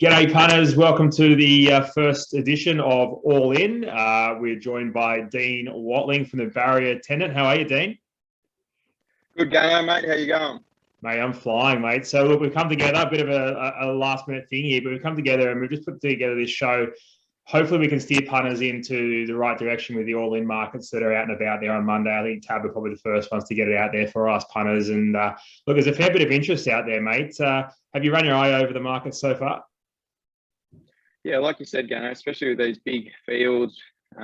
G'day punters, welcome to the first edition of All In. We're joined by Dean Watling from the Barrier Attendant. How are you, Dean? Good going, mate. How you going? Mate, I'm flying, mate. So look, we've come together, a bit of a last minute thing here, but we've come together and we've just put together this show. Hopefully we can steer punters into the right direction with the all-in markets that are out and about there on Monday. I think Tab are probably the first ones to get it out there for us punters. And look, there's a fair bit of interest out there, mate. Have you run your eye over the market so far? Yeah, like you said, Gannon, especially with these big fields,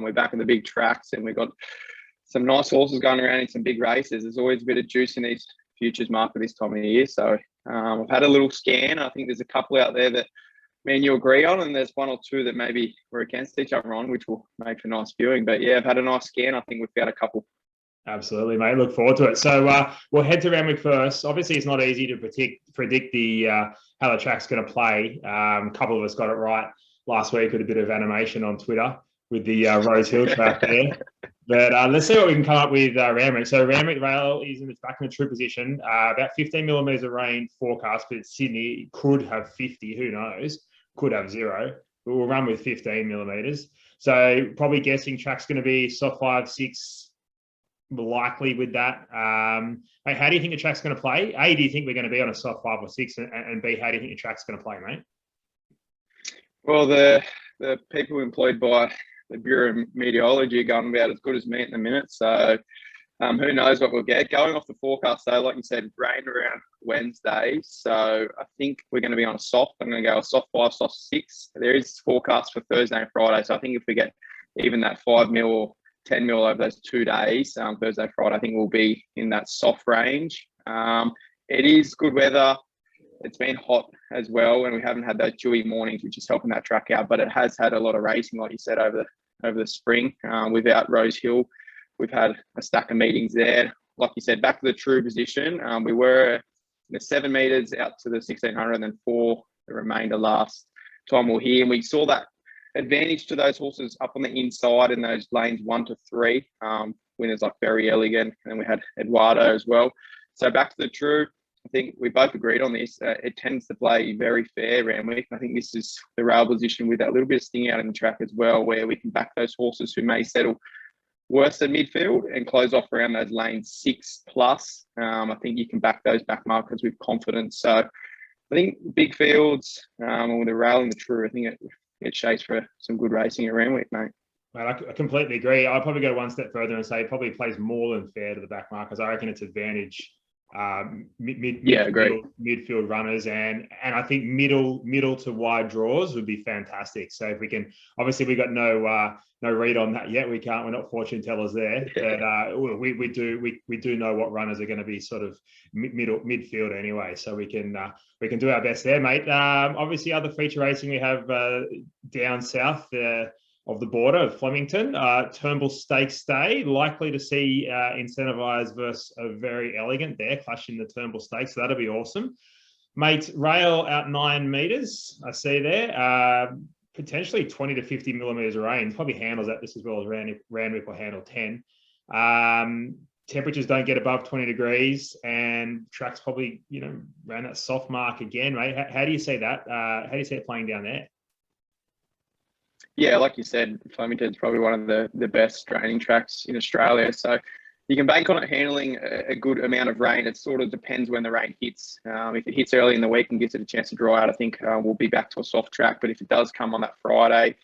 we're back in the big tracks and we've got some nice horses going around in some big races. There's always a bit of juice in these futures market this time of year. So I've had a little scan. I think there's a couple out there that me and you agree on, and there's one or two that maybe we're against each other on, which will make for nice viewing. But yeah, I've had a nice scan. I think we've got a couple. Absolutely, mate. Look forward to it. So we'll head to Randwick first. Obviously, it's not easy to predict the how the track's going to play. A couple of us got it right last week with a bit of animation on Twitter with the Rose Hill track there. But let's see what we can come up with Randwick. So Randwick Rail is back in a true position. About 15 millimetres of rain forecast, but Sydney could have 50. Who knows? Could have 0. But we'll run with 15 millimetres. So probably guessing track's going to be soft 5, 6. Likely with that. Mate, how do you think the track's going to play? A, do you think we're going to be on a soft 5 or 6? And B, how do you think the track's going to play, mate? Well, the people employed by the Bureau of Meteorology are going about as good as me at the minute. So who knows what we'll get. Going off the forecast, though, like you said, rain around Wednesday. So I think we're going to be on a soft. I'm going to go a soft 5, soft 6. There is forecast for Thursday and Friday. So I think if we get even that 5 mil or 10 mil over those 2 days, Thursday, Friday, I think we'll be in that soft range. It is good weather. It's been hot as well, and we haven't had those dewy mornings, which is helping that track out. But it has had a lot of racing, like you said, over the spring. Without Rose Hill, we've had a stack of meetings there. Like you said, back to the true position. We were the 7 metres out to the 1600, and then 4 the remainder last time we were here, and we saw that advantage to those horses up on the inside in those lanes 1 to 3. Winners like Very Elegant, and then we had Eduardo as well. So back to the true. I think we both agreed on this. It tends to play very fair, Randwick. I think this is the rail position with that little bit of sting out in the track as well, where we can back those horses who may settle worse than midfield and close off around those lanes 6 plus. I think you can back those back markers with confidence. So I think big fields with the rail and the true, I think it shapes for some good racing at Randwick, mate. I completely agree. I'll probably go one step further and say it probably plays more than fair to the back markers. I reckon it's advantage midfield runners, and I think middle to wide draws would be fantastic. So if we can, obviously we got no read on that yet. We're not fortune tellers there, but we do know what runners are going to be sort of midfield anyway. So we can do our best there, mate. Obviously other feature racing we have down south of the border of Flemington, Turnbull Stakes Day, likely to see Incentivised versus a Very Elegant there, clashing the Turnbull Stakes. So that'll be awesome. Mate, rail out 9 metres, I see there. Potentially 20 to 50 millimetres of rain. Probably handles that just as well as Randwick will handle 10. Temperatures don't get above 20 degrees, and track's probably, around that soft mark again, mate. How do you see that? How do you see it playing down there? Yeah, like you said, Flemington's probably one of the best training tracks in Australia. So you can bank on it handling a good amount of rain. It sort of depends when the rain hits. If it hits early in the week and gives it a chance to dry out, I think we'll be back to a soft track. But if it does come on that Friday,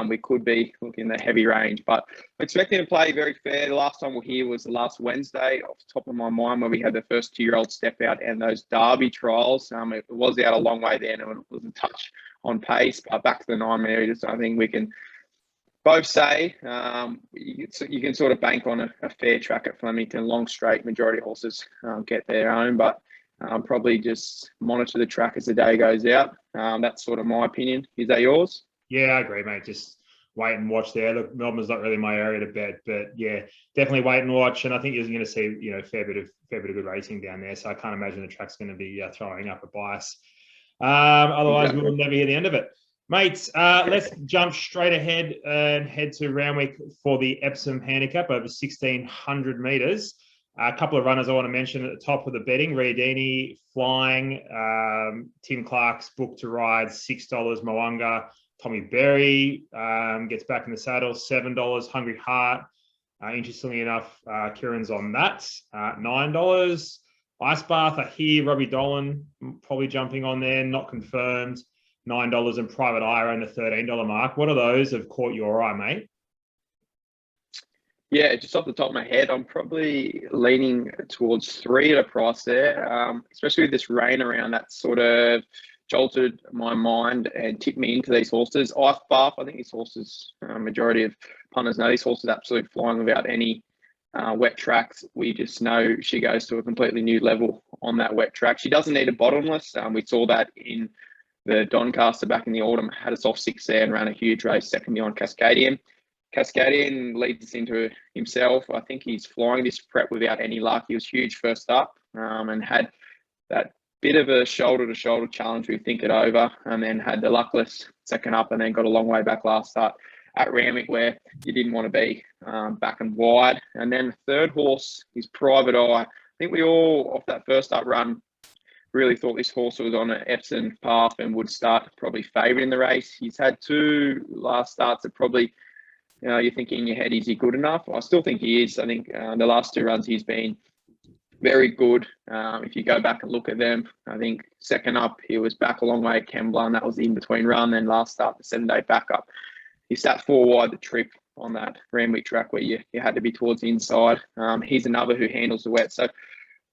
we could be looking at the heavy range. But I'm expecting to play very fair. The last time we were here was the last Wednesday, off the top of my mind, where we had the first 2-year-old step out and those Derby trials. It was out a long way then, and it was a touch on pace, but back to the 9 metres. I think we can both say you can sort of bank on a fair track at Flemington. Long straight, majority of horses get their own, but probably just monitor the track as the day goes out. That's sort of my opinion. Is that yours? Yeah, I agree, mate. Just wait and watch there. Look, Melbourne's not really my area to bet, but yeah, definitely wait and watch. And I think you're going to see, a fair bit of good racing down there. So I can't imagine the track's going to be throwing up a bias. Otherwise, exactly. We'll never hear the end of it. Mates, let's jump straight ahead and head to Randwick for the Epsom handicap over 1,600 metres. A couple of runners I want to mention at the top of the betting: Riadini flying, Tim Clark's book to ride $6, Moanga. Tommy Berry gets back in the saddle, $7. Hungry Heart. Interestingly enough, Kieran's on that, $9. Ice Bath, I hear Robbie Dolan probably jumping on there, not confirmed, $9, and Private Eye around the $13 mark. What are those have caught your eye, mate? Yeah, just off the top of my head, I'm probably leaning towards 3 at a price there, especially with this rain around. That sort of jolted my mind and tipped me into these horses. Ice Bath, I think these horses, majority of punters know these horses absolutely flying without any wet tracks. We just know she goes to a completely new level on that wet track. She doesn't need a bottomless. We saw that in the Doncaster back in the autumn, had us off 6 there and ran a huge race, second beyond Cascadian. Cascadian leads us into himself. I think he's flying this prep without any luck. He was huge first up and had that bit of a shoulder-to-shoulder challenge. We think it over, and then had the luckless second up, and then got a long way back last start at Randwick where you didn't want to be, back and wide. And then the third horse is Private Eye. I think we all, off that first up run, really thought this horse was on an Epsom path and would start probably favoured in the race. He's had 2 last starts that probably, you're thinking in your head, is he good enough? I still think he is. I think the last 2 runs he's been very good. If you go back and look at them, I think second up, he was back a long way at Kembla, and that was the in-between run. Then last start, the 7-day backup, he sat 4 wide the trip on that Randwick track where you had to be towards the inside. He's another who handles the wet. So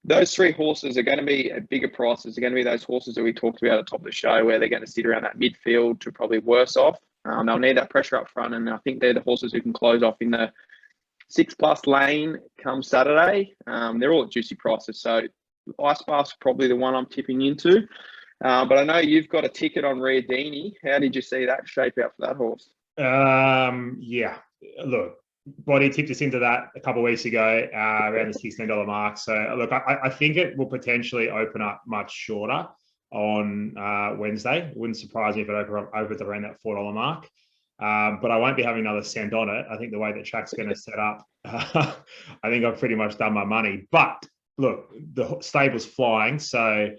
those 3 horses are going to be at bigger prices. They're going to be those horses that we talked about at the top of the show, where they're going to sit around that midfield to probably worse off. They'll need that pressure up front, and I think they're the horses who can close off in the 6+ lane come Saturday. They're all at juicy prices, so Ice Bath's probably the one I'm tipping into. But I know you've got a ticket on Riadini. How did you see that shape out for that horse? Yeah, look, Body tipped us into that a couple of weeks ago, around the $16 mark. So look, I think it will potentially open up much shorter on Wednesday. It wouldn't surprise me if it opens around that $4 mark. But I won't be having another cent on it. I think the way that track's going to set up, I think I've pretty much done my money. But look, the stable's flying, so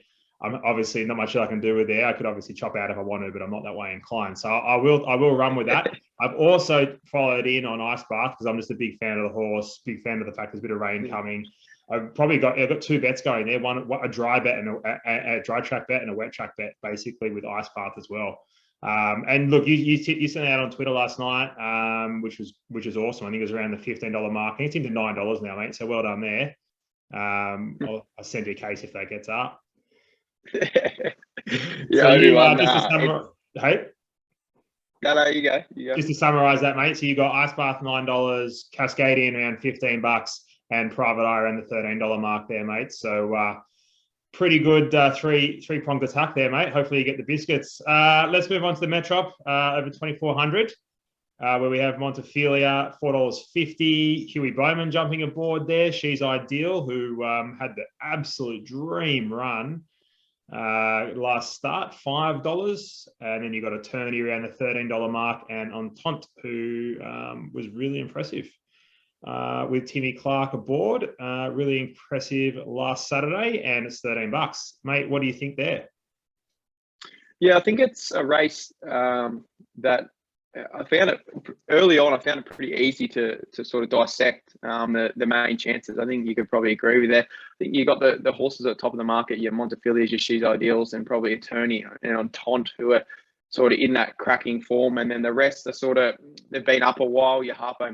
I'm obviously not much I can do with there. I could obviously chop out if I wanted, but I'm not that way inclined. So I will run with that. I've also followed in on Ice Bath because I'm just a big fan of the horse, big fan of the fact there's a bit of rain coming. I've got 2 bets going there. One, a dry bet and a dry track bet and a wet track bet, basically with Ice Bath as well. And look, you sent out on Twitter last night, which was awesome. I think it was around the $15 mark. And it's into $9 now, mate. So well done there. I'll send you a case if that gets up. Yeah, so you hey. No, you go. Just to summarise that, mate. So you got Ice Bath $9, Cascadian around $15, and Private Eye around the $13 mark there, mate. So pretty good three-pronged attack there, mate. Hopefully you get the biscuits. Let's move on to the Metrop over 2,400, where we have Montefilia, $4.50. Huey Bowman jumping aboard there. She's Ideal, who had the absolute dream run last start, $5. And then you got a tourney around the $13 mark, and Entente, who was really impressive. With Timmy Clark aboard, really impressive last Saturday, and it's $13, mate. What do you think there? Yeah, I think it's a race that I found it early on. I found it pretty easy to sort of dissect the main chances. I think you could probably agree with that. I think you got the horses at the top of the market. Your Montefilia, your She's Ideals, and probably Attorney and Entente, who are sort of in that cracking form, and then the rest are sort of, they've been up a while. Your Harpo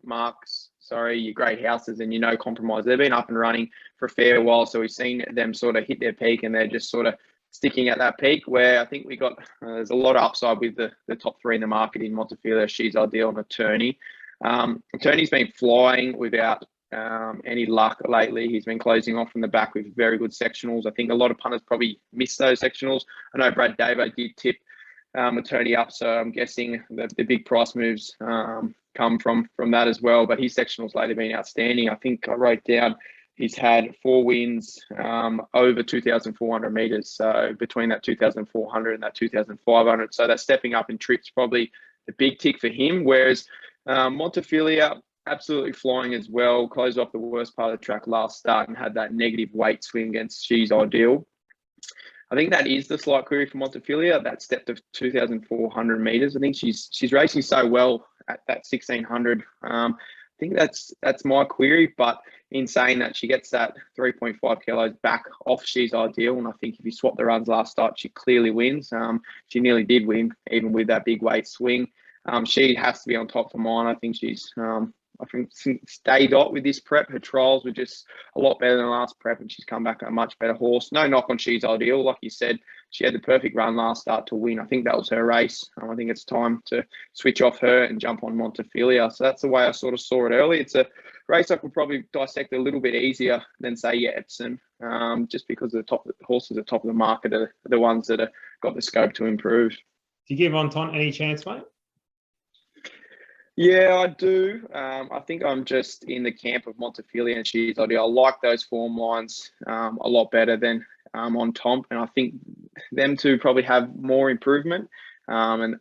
Marks, your Great Houses, and No Compromise. They've been up and running for a fair while, so we've seen them sort of hit their peak, and they're just sort of sticking at that peak. Where I think we got there's a lot of upside with the top 3 in the market in Montefilia, She's Ideal, and Attorney. Attorney's been flying without any luck lately. He's been closing off from the back with very good sectionals. I think a lot of punters probably missed those sectionals. I know Brad Davo did tip Attorney up, so I'm guessing that the big price moves come from that as well. But his sectionals lately been outstanding. I think I wrote down he's had 4 wins over 2,400 meters, so between that 2,400 and that 2,500. So that's stepping up in trips, probably the big tick for him. Whereas Montefilia, absolutely flying as well. Closed off the worst part of the track last start and had that negative weight swing against She's Ideal. I think that is the slight query for Montefilia, that step to 2,400 meters. I think she's racing so well at that 1,600. I think that's my query, but in saying that, she gets that 3.5 kilos back off She's Ideal, and I think if you swap the runs last start, she clearly wins. She nearly did win, even with that big weight swing. She has to be on top for mine. I think she's stayed up with this prep. Her trials were just a lot better than last prep, and she's come back a much better horse. No knock on She's Ideal. Like you said, she had the perfect run last start to win. I think that was her race. I think it's time to switch off her and jump on Montefilia. So that's the way I sort of saw it early. It's a race I could probably dissect a little bit easier than, say, Epsom, just because the horses at the top of the market are the ones that have got the scope to improve. Do you give Anton any chance, mate? Yeah, I do. I think I'm just in the camp of Montefilia and She's Ideal. I like those form lines a lot better than on Tom, and I think them two probably have more improvement. And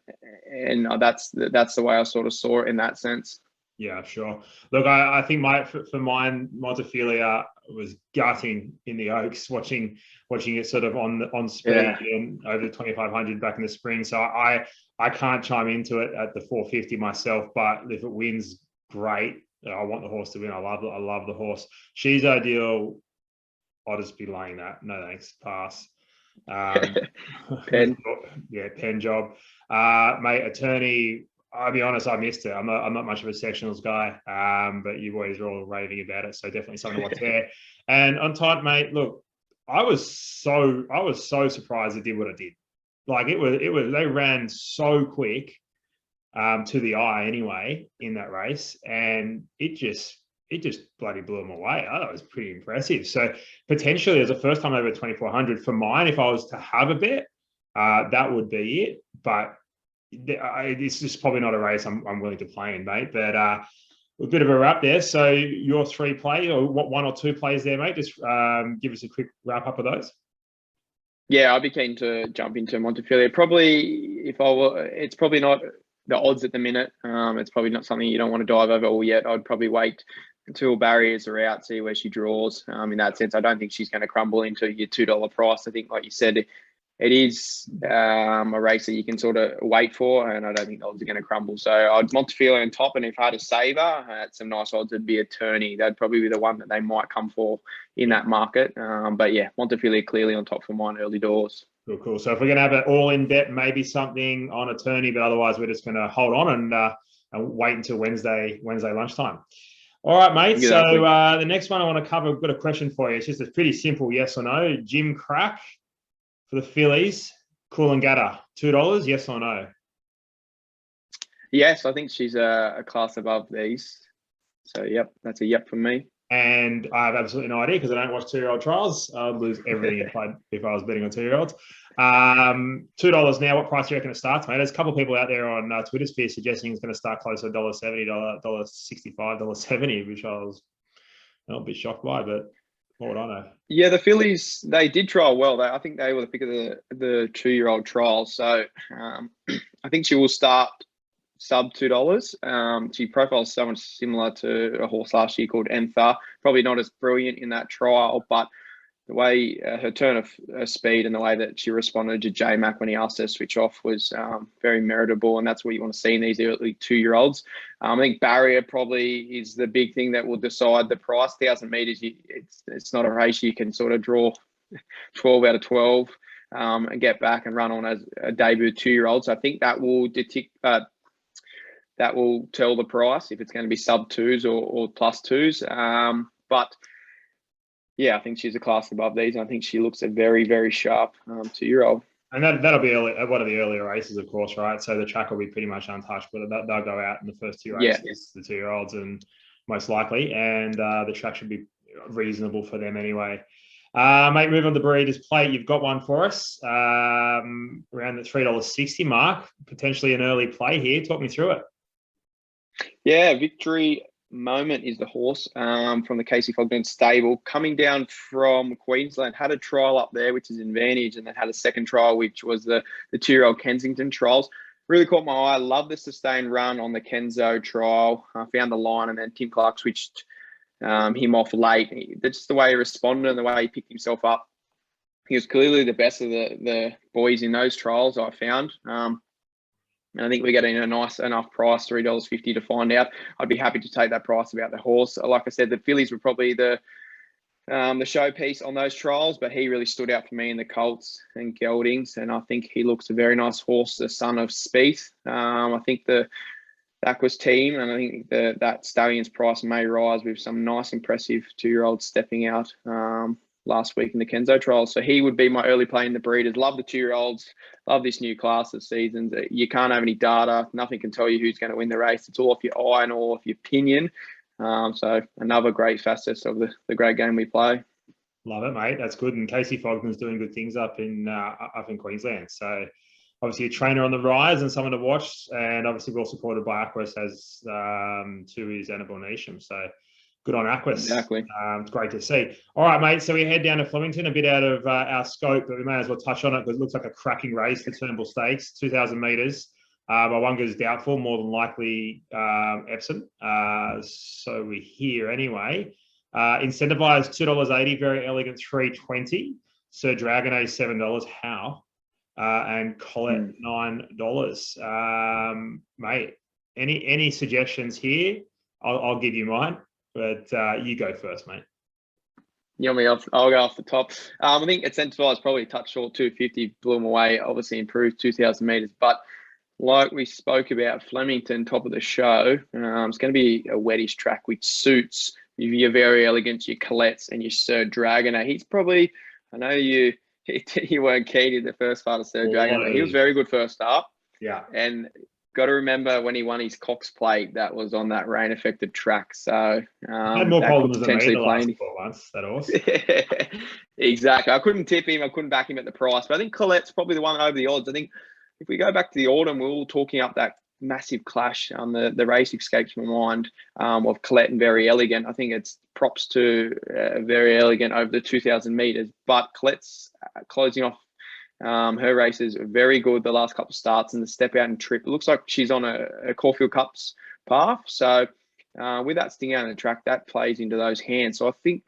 that's the way I sort of saw it in that sense. Yeah, sure. Look, I think for mine, Montefilia was gutting in the Oaks, watching it sort of on speed and over the 2,500 back in the spring. So I can't chime into it at the 450 myself, but if it wins, great. I want the horse to win. I love the horse. She's Ideal. I'll just be laying that. No thanks. Pass. Pen. Yeah, pen job. Mate, Attorney. I'll be honest, I missed it. I'm not much of a sectionals guy, but you boys are all raving about it, so definitely something to watch there. And on time, mate, look, I was so surprised it did what it did. Like it was they ran so quick to the eye anyway in that race, and it just bloody blew them away. I thought it was pretty impressive. So potentially as a first time over 2,400 for mine, if I was to have a bet, that would be it. But it's just probably not a race I'm willing to play in, mate. But a bit of a wrap there. So your 3 play or one or 2 plays there, mate. Just give us a quick wrap up of those. Yeah, I'd be keen to jump into Montefilia. Probably, it's probably not the odds at the minute. It's probably not something you don't want to dive over all yet. I'd probably wait until barriers are out, see where she draws. In that sense, I don't think she's going to crumble into your $2 price. I think, like you said, it is a race that you can sort of wait for, and I don't think the odds are going to crumble. So I'd Montefilia on top, and if I had a saver at some nice odds, it'd be Attorney. That'd probably be the one that they might come for in that market. But yeah, Montefilia clearly on top for mine early doors. Cool. So if we're going to have it all in bet, maybe something on Attorney, but otherwise we're just going to hold on and wait until Wednesday lunchtime. All right, mate. Exactly. So the next one I want to cover, I've got a question for you. It's just a pretty simple yes or no. Jim Crack for the fillies, Coolangatta, $2, yes or no? Yes, I think she's a class above these. So, yep, that's a yep from me. And I have absolutely no idea because I don't watch 2-year-old trials. I'd lose everything if I was betting on 2-year-olds. $2 now. What price do you reckon it starts, mate? There's a couple of people out there on Twitter sphere suggesting it's going to start closer to $1.70, $1.65, $1.70, which I was a bit shocked by, but what would I know? Yeah, the fillies, they did trial well. I think they were the pick of the 2-year-old trial. So I think she will start sub $2. She profiles so much similar to a horse last year called Entha. Probably not as brilliant in that trial, but the way her turn of speed and the way that she responded to J-Mac when he asked her to switch off was very meritable, and that's what you want to see in these early 2-year-olds. I think barrier probably is the big thing that will decide the price. 1,000 metres, it's not a race you can sort of draw 12 out of 12 and get back and run on as a debut 2-year-old. So I think that will tell the price if it's going to be sub 2s or plus 2s. But yeah, I think she's a class above these. And I think she looks a very, very sharp 2-year-old. And that'll be one of the earlier races, of course, right? So the track will be pretty much untouched, but they'll go out in the first 2 races, the 2-year-olds, and most likely. And the track should be reasonable for them anyway. Mate, move on to Breeders' Plate. You've got one for us around the $3.60 mark, potentially an early play here. Talk me through it. Yeah, Victory Moment is the horse from the Casey Fogden stable, coming down from Queensland. Had a trial up there, which is an advantage, and then had a second trial, which was the 2-year-old Kensington trials. really caught my eye. I love the sustained run on the Kenzo trial. I found the line, and then Tim Clark switched him off late. That's the way he responded and the way he picked himself up. He was clearly the best of the boys in those trials, I found. And I think we're getting a nice enough price, $3.50, to find out. I'd be happy to take that price about the horse. Like I said, the fillies were probably the showpiece on those trials, but he really stood out for me in the Colts and Geldings, and I think he looks a very nice horse, the son of Spieth. I think the Aquas team, and I think that Stallion's price may rise with some nice, impressive 2-year-olds stepping out last week in the Kenzo trials. So he would be my early play in the breeders. Love the 2-year-olds. Love this new class of seasons. You can't have any data. Nothing can tell you who's going to win the race. It's all off your eye and all off your opinion. So another great facet of the great game we play. Love it, mate. That's good. And Casey Fogman's doing good things up in Queensland. So obviously a trainer on the rise and someone to watch. And obviously well supported by Aquas as to his Annabelle Neesham. So good on Aquas. Exactly. It's great to see. All right, mate. So we head down to Flemington, a bit out of our scope, but we may as well touch on it because it looks like a cracking race, the Turnbull Stakes, 2,000 metres. Mwunga's doubtful, more than likely Epsom. So we're here anyway. Incentivized $2.80, Very Elegant $3.20. Sir Dragonet $7. How? And Colette $9. Mate, any suggestions here? I'll give you mine, but you go first, mate. You want me off? I'll go off the top. I think Incentivized probably touched short 250, blew him away. Obviously improved 2,000 metres, but like we spoke about Flemington, top of the show, it's going to be a wettish track, which suits your Very Elegant, your Colettes, and your Sir Dragonet. He's probably, I know you weren't keen in the first part of Sir Dragonet. He was very good first up. Yeah. And got to remember when he won his Cox Plate, that was on that rain-affected track. So had more problems than me the last 4 months, that horse. Exactly. I couldn't tip him. I couldn't back him at the price. But I think Colette's probably the one over the odds. I think if we go back to the autumn, we were all talking up that massive clash on the race escapes my mind of Colette and Very Elegant. I think it's props to Very Elegant over the 2,000 metres, but Colette's closing off her races very good the last couple of starts, and the step out and trip. It looks like she's on a Caulfield Cups path. So with that sting out on the track, that plays into those hands. So I think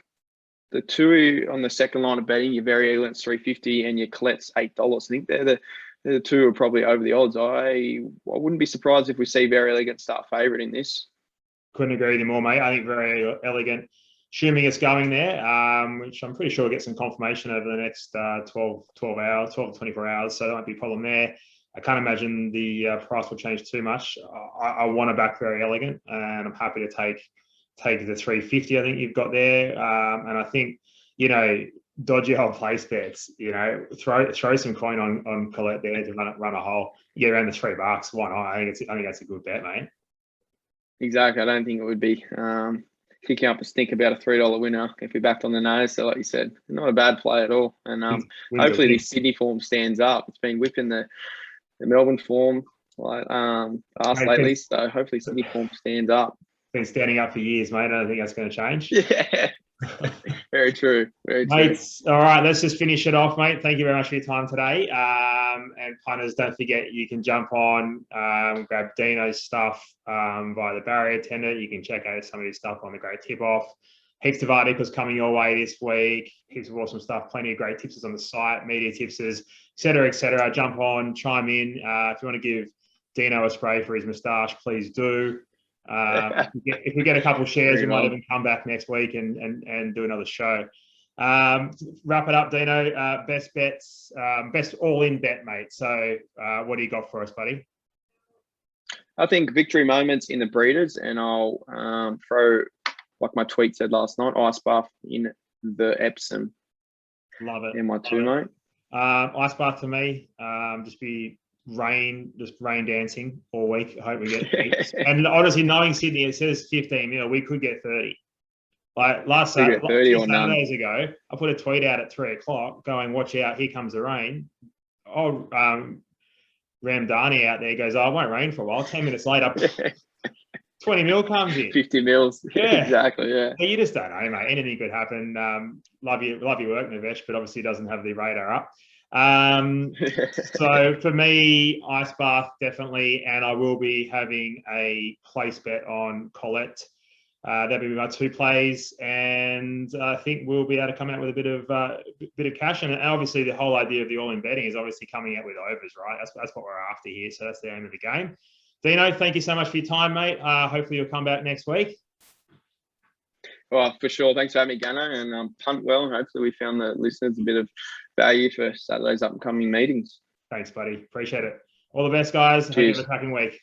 the two on the second line of betting, your Very Elegant $3.50 and your Colette's $8. I think they're the two are probably over the odds. I wouldn't be surprised if we see Very Elegant start favourite in this. Couldn't agree with you more, mate. I think Very Elegant, assuming it's going there, which I'm pretty sure we'll get some confirmation over the next 12 to 24 hours. So that might be a problem there. I can't imagine the price will change too much. I want to back Very Elegant, and I'm happy to take the $3.50 I think you've got there. And I think, dodgy whole place bets, throw some coin on Colette there to run a hole. You get around the $3. Why not? I think that's a good bet, mate. Exactly. I don't think it would be kicking up a stink about a $3 winner if we backed on the nose. So like you said, not a bad play at all. And hopefully this Sydney form stands up. It's been whipping the Melbourne form lately. So hopefully Sydney form stands up. Been standing up for years, mate. I don't think that's going to change. Yeah. Very true. Very true. Mates, all right, let's just finish it off, mate. Thank you very much for your time today. And punters, don't forget you can jump on, grab Dino's stuff via the barrier tender. You can check out some of his stuff on the Great Tip Off. Heaps of articles coming your way this week. Heaps of awesome stuff. Plenty of great tipsters on the site, media tipsters, et cetera, et cetera. Jump on, chime in. If you want to give Dino a spray for his moustache, please do. If we get a couple of shares, we might even come back next week and do another show. Wrap it up, Dino. Best bets, best all-in bet, mate. So what do you got for us, buddy? I think victory moments in the breeders, and I'll throw, like my tweet said last night, ice bath in the Epsom. Love it. In my two, mate. Ice bath for me. Just rain dancing all week. I hope we get heaps. And honestly, knowing Sydney, it says 15 we could get 30. Like last Saturday, 30 or Saturdays ago, I put a tweet out at 3:00 going, watch out, here comes the rain. Ramdani out there goes, it won't rain for a while. 10 minutes later, 20 mil comes in. 50 mils. Yeah. Exactly, yeah. You just don't know, mate. Anything could happen. Love your work, Navesh, but obviously doesn't have the radar up. So for me, ice bath definitely, and I will be having a place bet on Colette. That'll be my 2 plays, and I think we'll be able to come out with a bit of cash. And obviously, the whole idea of the all-in betting is obviously coming out with overs, right? That's what we're after here. So that's the aim of the game. Dino, thank you so much for your time, mate. Hopefully, you'll come back next week. Well, for sure. Thanks for having me, Gannon, and punt well. And hopefully, we found the listeners a bit of value for Saturday's upcoming meetings. Thanks, buddy. Appreciate it. All the best, guys. Cheers. Have an attacking week.